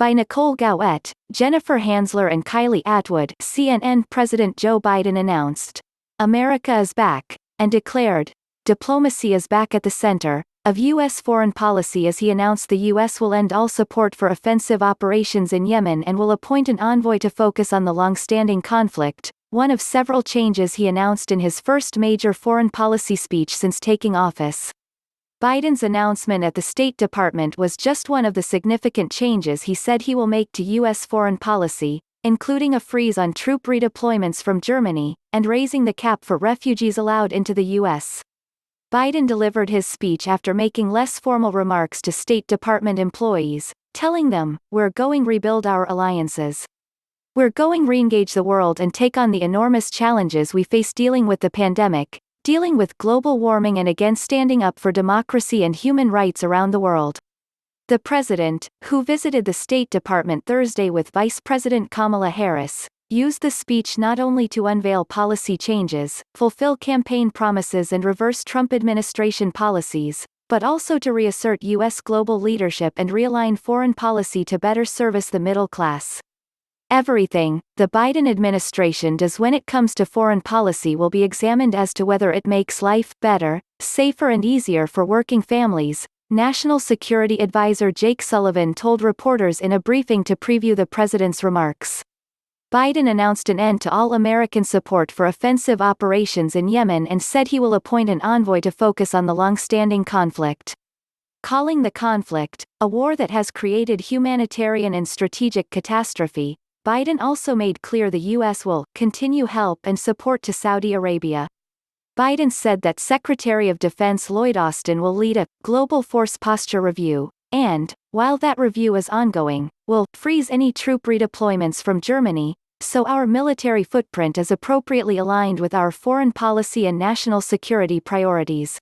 By Nicole Gaouette, Jennifer Hansler and Kylie Atwood. CNN President Joe Biden announced, "America is back," and declared, "Diplomacy is back at the center" of U.S. foreign policy as he announced the U.S. will end all support for offensive operations in Yemen and will appoint an envoy to focus on the long-standing conflict, one of several changes he announced in his first major foreign policy speech since taking office. Biden's announcement at the State Department was just one of the significant changes he said he will make to U.S. foreign policy, including a freeze on troop redeployments from Germany, and raising the cap for refugees allowed into the U.S. Biden delivered his speech after making less formal remarks to State Department employees, telling them, "We're going rebuild our alliances. We're going reengage the world and take on the enormous challenges we face dealing with the pandemic, dealing with global warming and again standing up for democracy and human rights around the world." The president, who visited the State Department Thursday with Vice President Kamala Harris, used the speech not only to unveil policy changes, fulfill campaign promises and reverse Trump administration policies, but also to reassert U.S. global leadership and realign foreign policy to better service the middle class. "Everything the Biden administration does when it comes to foreign policy will be examined as to whether it makes life better, safer and easier for working families," National Security Adviser Jake Sullivan told reporters in a briefing to preview the president's remarks. Biden announced an end to all American support for offensive operations in Yemen and said he will appoint an envoy to focus on the long-standing conflict. Calling the conflict a war that has created humanitarian and strategic catastrophe, Biden also made clear the U.S. will continue help and support to Saudi Arabia. Biden said that Secretary of Defense Lloyd will lead a global force posture review, and, while that review is ongoing, will freeze any troop redeployments from Germany, so our military footprint is appropriately aligned with our foreign policy and national security priorities.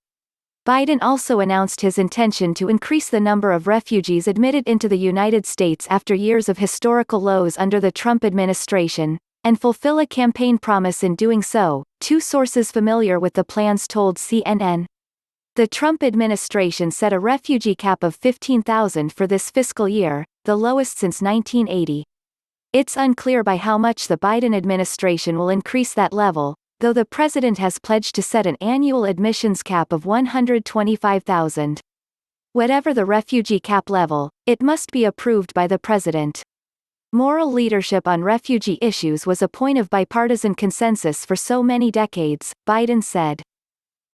Biden also announced his intention to increase the number of refugees admitted into the United States after years of historical lows under the Trump administration, and fulfill a campaign promise in doing so, two sources familiar with the plans told CNN. The Trump administration set a refugee cap of 15,000 for this fiscal year, the lowest since 1980. It's unclear by how much the Biden administration will increase that level, though the president has pledged to set an annual admissions cap of 125,000. Whatever the refugee cap level, it must be approved by the president. Moral leadership on refugee issues was a point of bipartisan consensus for so many decades, Biden said.